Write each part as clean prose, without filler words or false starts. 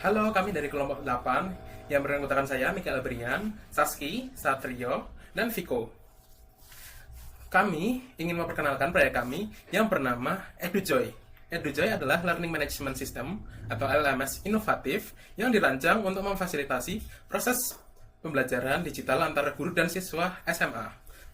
Halo, kami dari kelompok 8 yang beranggotakan saya, Mikael Brian, Saski, Satrio, dan Viko. Kami ingin memperkenalkan proyek kami yang bernama EduJoy. EduJoy adalah Learning Management System atau LMS inovatif yang dirancang untuk memfasilitasi proses pembelajaran digital antara guru dan siswa SMA.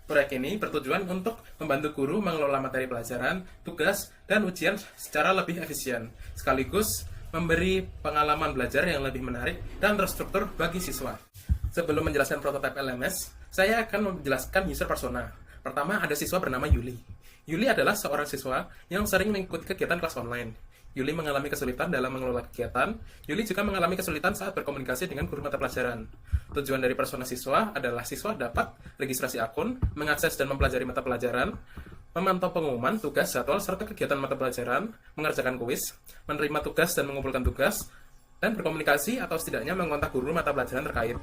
Proyek ini bertujuan untuk membantu guru mengelola materi pelajaran, tugas, dan ujian secara lebih efisien, sekaligus memberi pengalaman belajar yang lebih menarik dan terstruktur bagi siswa. Sebelum menjelaskan prototipe LMS, saya akan menjelaskan user persona. Pertama, ada siswa bernama Yuli. Yuli adalah seorang siswa yang sering mengikuti kegiatan kelas online. Yuli mengalami kesulitan dalam mengelola kegiatan. Yuli juga mengalami kesulitan saat berkomunikasi dengan guru mata pelajaran. Tujuan dari persona siswa adalah siswa dapat registrasi akun, mengakses dan mempelajari mata pelajaran, memantau pengumuman, tugas, jadwal, serta kegiatan mata pelajaran, mengerjakan kuis, menerima tugas dan mengumpulkan tugas, dan berkomunikasi atau setidaknya mengontak guru mata pelajaran terkait.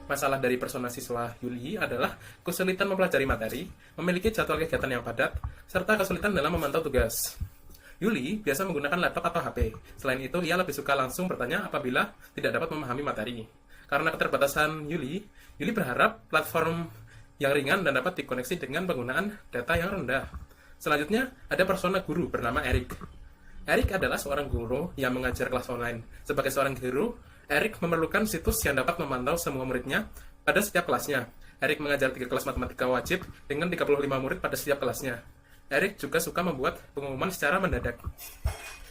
Masalah dari persona siswa Yuli adalah kesulitan mempelajari materi, memiliki jadwal kegiatan yang padat, serta kesulitan dalam memantau tugas. Yuli biasa menggunakan laptop atau HP. Selain itu, ia lebih suka langsung bertanya apabila tidak dapat memahami materi. Karena keterbatasan Yuli, Yuli berharap platform yang ringan dan dapat dikoneksi dengan penggunaan data yang rendah. Selanjutnya, ada persona guru bernama Erik. Erik adalah seorang guru yang mengajar kelas online. Sebagai seorang guru, Erik memerlukan situs yang dapat memantau semua muridnya pada setiap kelasnya. Erik mengajar 3 kelas matematika wajib dengan 35 murid pada setiap kelasnya. Erik juga suka membuat pengumuman secara mendadak.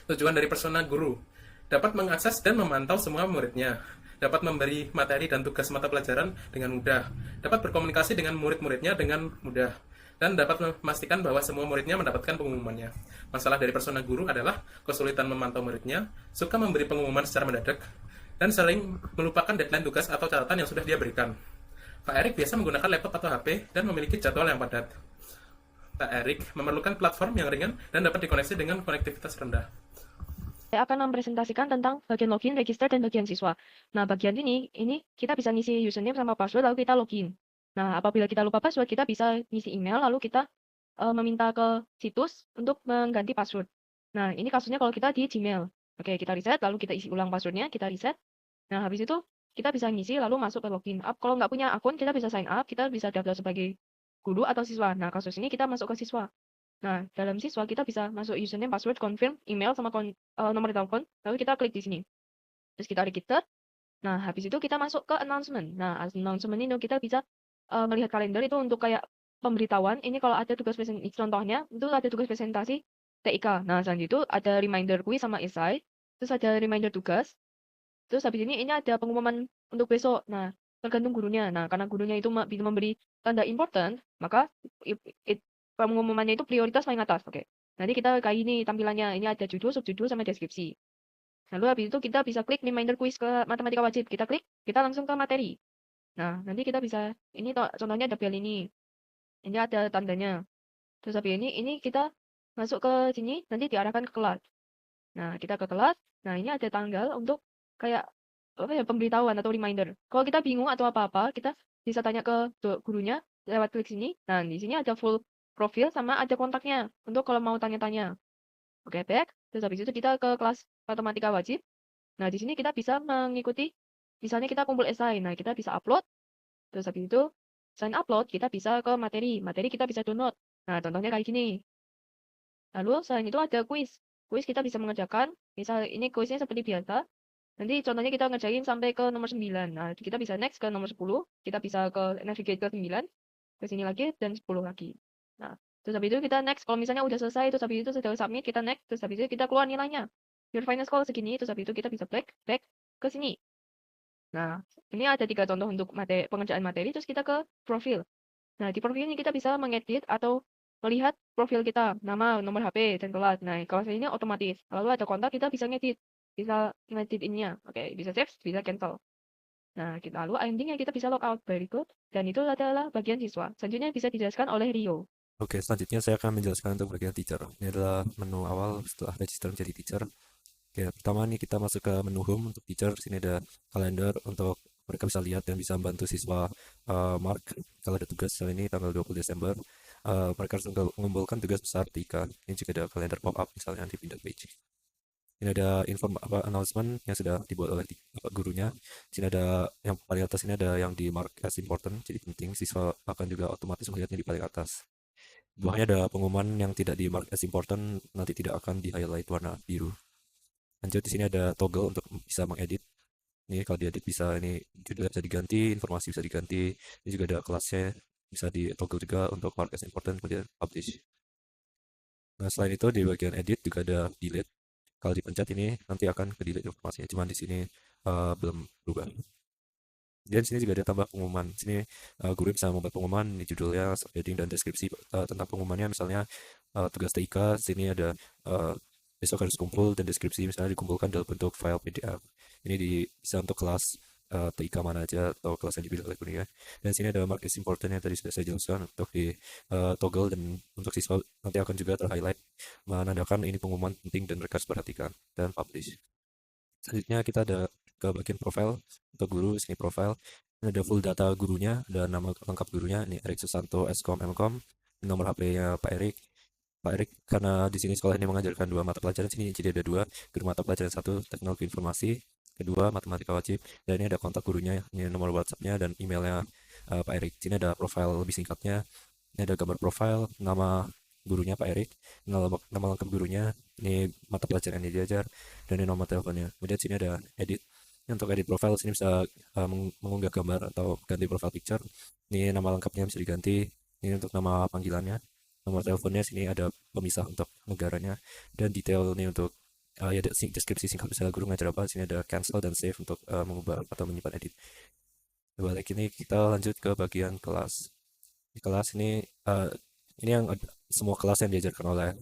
Tujuan dari persona guru dapat mengakses dan memantau semua muridnya, dapat memberi materi dan tugas mata pelajaran dengan mudah, dapat berkomunikasi dengan murid-muridnya dengan mudah, dan dapat memastikan bahwa semua muridnya mendapatkan pengumumannya. Masalah dari persona guru adalah kesulitan memantau muridnya, suka memberi pengumuman secara mendadak, dan sering melupakan deadline tugas atau catatan yang sudah dia berikan. Pak Erik biasa menggunakan laptop atau HP dan memiliki jadwal yang padat. Pak Erik memerlukan platform yang ringan dan dapat dikoneksi dengan konektivitas rendah. Saya akan mempresentasikan tentang bagian login, register, dan bagian siswa. Nah, bagian ini kita bisa ngisi username sama password, lalu kita login. Nah, apabila kita lupa password, kita bisa ngisi email, lalu kita meminta ke situs untuk mengganti password. Nah, ini kasusnya kalau kita di Gmail. Oke, kita reset, lalu kita isi ulang passwordnya, kita reset. Nah, habis itu kita bisa ngisi, lalu masuk ke login. Kalau nggak punya akun, kita bisa sign up, kita bisa daftar sebagai guru atau siswa. Nah, kasus ini kita masuk ke siswa. Nah, dalam siswa kita bisa masuk username, password, confirm, email, sama nomor telepon. Lalu kita klik di sini. Terus kita register. Nah, habis itu kita masuk ke announcement. Nah, announcement ini kita bisa melihat kalender itu untuk kayak pemberitahuan. Ini kalau ada tugas presentasi, contohnya itu ada tugas presentasi TIK. Nah, selanjutnya itu ada reminder kuis sama esai. Terus ada reminder tugas. Terus habis ini ada pengumuman untuk besok. Nah, tergantung gurunya. Nah, karena gurunya itu bisa memberi tanda important, maka pengumumannya itu prioritas paling atas. Oke. Nanti kita kayak ini tampilannya. Ini ada judul, subjudul, sama deskripsi. Lalu habis itu kita bisa klik reminder quiz ke matematika wajib. Kita klik, kita langsung ke materi. Nah, nanti kita bisa, ini contohnya ada bel ini. Ini ada tandanya. Terus habis ini kita masuk ke sini, nanti diarahkan ke kelas. Nah, kita ke kelas. Nah, ini ada tanggal untuk kayak apa ya, pemberitahuan atau reminder. Kalau kita bingung atau apa-apa, kita bisa tanya ke gurunya lewat klik sini. Nah, di sini ada full profil sama ada kontaknya untuk kalau mau tanya-tanya. Oke, back. Terus habis itu kita ke kelas matematika wajib. Nah, di sini kita bisa mengikuti, misalnya kita kumpul esai. Nah, kita bisa upload. Terus habis itu, selain upload, kita bisa ke materi. Materi kita bisa download. Nah, contohnya kayak gini. Lalu, selain itu ada kuis. Kuis kita bisa mengerjakan. Misal ini kuisnya seperti biasa. Nanti contohnya kita ngerjain sampai ke nomor 9. Nah, kita bisa next ke nomor 10. Kita bisa ke navigate ke 9. Ke sini lagi, dan 10 lagi. Nah, terus habis itu kita next. Kalau misalnya udah selesai, terus habis itu sudah submit, kita next. Terus habis itu kita keluar nilainya. Your final score segini. Terus habis itu kita bisa back ke sini. Nah, ini ada 3 contoh untuk pengerjaan materi. Terus kita ke profil. Nah, di profil ini kita bisa mengedit atau melihat profil kita. Nama, nomor HP, dan kelas. Nah, kelas ini otomatis. Lalu ada kontak, kita bisa ngedit. Bisa ngedit ininya. Oke, bisa save, bisa cancel. Nah, lalu endingnya kita bisa logout. Very good. Dan itu adalah bagian siswa. Selanjutnya bisa dijelaskan oleh Rio. Oke, selanjutnya saya akan menjelaskan untuk bagian teacher. Ini adalah menu awal setelah register menjadi teacher. Oke, pertama nih kita masuk ke menu home untuk teacher. Sini ada kalender untuk mereka bisa lihat dan bisa membantu siswa mark kalau ada tugas. Misalnya ini tanggal 20 Desember. Mereka harus mengumpulkan tugas besar 3. Ini juga ada kalender pop-up misalnya di pindah page. Ini ada announcement yang sudah dibuat oleh gurunya. Di sini ada yang paling atas, ini ada yang di mark as important, jadi penting. Siswa akan juga otomatis melihatnya di paling atas. Di bawahnya ada pengumuman yang tidak di mark as important, nanti tidak akan di highlight warna biru. Lanjut, di sini ada toggle untuk bisa mengedit. Ini kalau diedit bisa, ini judulnya bisa diganti, informasi bisa diganti. Ini juga ada kelasnya, bisa di toggle juga untuk mark as important, kemudian publish. Nah, selain itu di bagian edit juga ada delete. Kalau dipencet ini nanti akan ke delete informasinya, cuman di sini belum berubah. Dan sini juga ada tambah pengumuman. Sini guru bisa membuat pengumuman, ini judulnya, heading dan deskripsi tentang pengumumannya. Misalnya tugas TIK, sini ada besok harus kumpul, dan deskripsi misalnya dikumpulkan dalam bentuk file PDF. Ini bisa untuk kelas TIK mana aja atau kelas yang dipilih oleh gurunya. Dan sini ada mark as important yang tadi sudah saya jelaskan untuk di toggle, dan untuk siswa nanti akan juga terhighlight menandakan ini pengumuman penting dan mereka harus perhatikan, dan publish. Selanjutnya kita ada ke bagian profile untuk guru. Sini profile, ini ada full data gurunya, ada nama lengkap gurunya, ini Erik Susanto Skom Mkom, nomor HP-nya Pak Erik. Pak Erik, karena di sini sekolah ini mengajarkan 2 mata pelajaran, sini jadi ada 2 guru mata pelajaran, 1 teknologi informasi, kedua matematika wajib. Dan ini ada kontak gurunya, ini nomor WhatsApp-nya dan emailnya Pak Erik. Sini ada profile lebih singkatnya, ini ada gambar profile, nama gurunya Pak Erik, nama lengkap gurunya, ini mata pelajaran yang diajar, dan ini nomor teleponnya. Kemudian sini ada edit. Ini untuk edit profile, sini bisa mengunggah gambar atau ganti profile picture. Ini nama lengkapnya bisa diganti. Ini untuk nama panggilannya, nomor teleponnya. Sini ada pemisah untuk negaranya, dan detail ini untuk ya deskripsi singkat misalnya guru ngajar apa. Sini ada cancel dan save untuk mengubah atau menyimpan edit. Balik ini kita lanjut ke bagian kelas. Di kelas ini yang semua kelas yang diajarkan oleh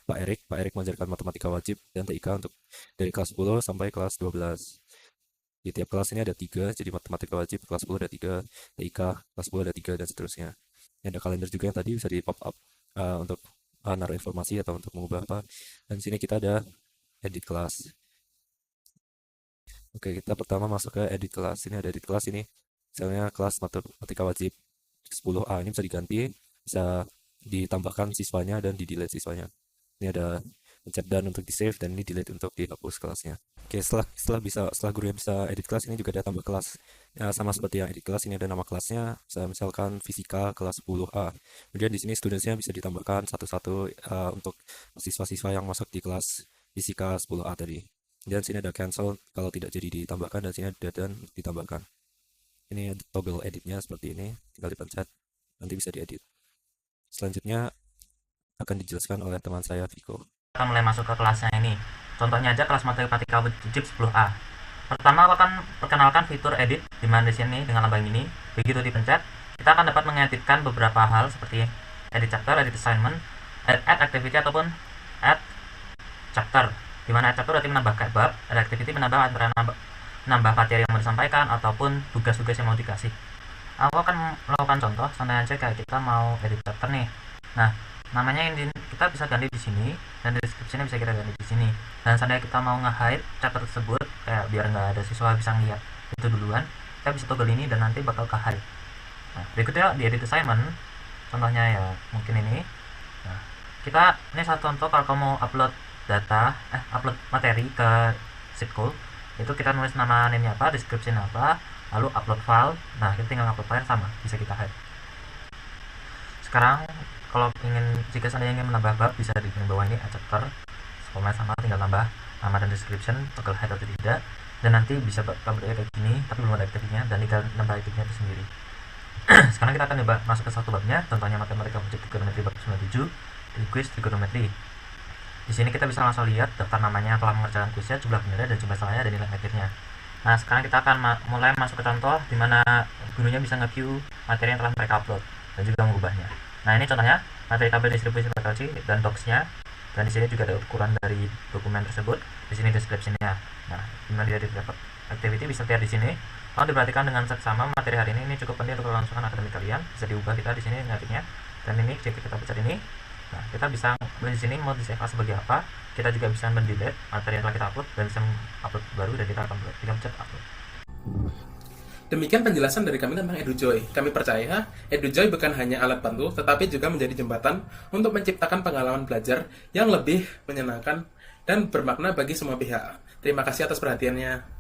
Pak Erik. Pak Erik mengajarkan matematika wajib dan TIK untuk dari kelas 10 sampai kelas 12. Di tiap kelas ini ada 3, jadi matematika wajib kelas 10 ada 3, TIK kelas 10 ada 3, dan seterusnya. Ini ada kalender juga yang tadi bisa di pop up untuk naruh informasi atau untuk mengubah apa. Dan sini kita ada edit kelas. Oke, kita pertama masuk ke edit kelas. Ini ada edit kelas ini. Misalnya kelas matematika wajib 10A ini bisa diganti, bisa ditambahkan siswanya dan di delete siswanya. Ini ada pencet dan untuk di save, dan ini delete untuk dihapus kelasnya. Oke, setelah guru yang bisa edit kelas, ini juga ada tambah kelas. Ya, sama seperti yang edit kelas, ini ada nama kelasnya. Misalkan fisika kelas 10A. Kemudian di sini studentsnya bisa ditambahkan satu-satu untuk siswa-siswa yang masuk di kelas fisika 10A tadi. Dan sini ada cancel kalau tidak jadi ditambahkan, dan sini ada dan ditambahkan. Ini toggle editnya seperti ini, tinggal dipencet, nanti bisa diedit. Selanjutnya akan dijelaskan oleh teman saya Viko. Kita mulai masuk ke kelasnya ini. Contohnya aja kelas matematika wajib 10A. Pertama aku akan perkenalkan fitur edit, di mana di sini dengan lambang ini, begitu dipencet, kita akan dapat mengeditkan beberapa hal seperti edit chapter, edit assignment, add activity ataupun add chapter. Di mana add chapter berarti menambah bab, add activity menambah materi yang mau disampaikan ataupun tugas-tugas yang mau dikasih. Aku akan melakukan contoh, contohnya aja kayak kita mau edit chapter nih. Nah, namanya ini kita bisa ganti di sini, dan deskripsinya bisa kita ganti di sini. Dan seandainya kita mau nge-hide chapter tersebut kayak biar nggak ada siswa bisa ngeliat itu duluan, kita bisa toggle ini dan nanti bakal ke-hide. Nah, berikutnya di edit assignment, contohnya ya mungkin ini. Nah, ini satu contoh kalau kamu upload upload materi ke Sheetcode, itu kita nulis nama name-nya apa, deskripsinya apa, lalu upload file. Nah, kita tinggal upload file, sama bisa kita hide. Sekarang kalau jika seandainya ingin menambah bab, bisa di bawah ini add chapter, format sama, tinggal tambah nama dan description, toggle hide atau tidak, dan nanti bisa bentuknya kayak gini, tapi belum ada aktifnya, dan tinggal nambah aktifnya itu sendiri. Sekarang kita akan masuk ke satu babnya, contohnya matematika wajib trigonometri bab 97, di quiz trigonometri. Di sini kita bisa langsung lihat daftar namanya telah mengerjakan kuisnya, jumlah benernya dan jumlah salahnya, dan nilai akhirnya. Nah, sekarang kita akan mulai masuk ke contoh di mana gurunya bisa nge-view materi yang telah mereka upload dan juga mengubahnya. Nah, ini contohnya materi tabel distribusi faculty dan docs-nya, dan di sini juga ada ukuran dari dokumen tersebut. Di sini deskripsinya. Nah, dimana dia dapat activity bisa lihat di sini. Kalau diperhatikan dengan seksama materi hari ini cukup penting untuk kelangsungan akademik kalian. Bisa diubah kita di sini ngetiknya. Dan ini jika kita pencet ini, nah kita bisa di sini mau di-save sebagai apa. Kita juga bisa mendelete materi yang telah kita upload dan bisa upload baru, dan kita akan pencet upload. Demikian penjelasan dari kami tentang EduJoy. Kami percaya EduJoy bukan hanya alat bantu, tetapi juga menjadi jembatan untuk menciptakan pengalaman belajar yang lebih menyenangkan dan bermakna bagi semua pihak. Terima kasih atas perhatiannya.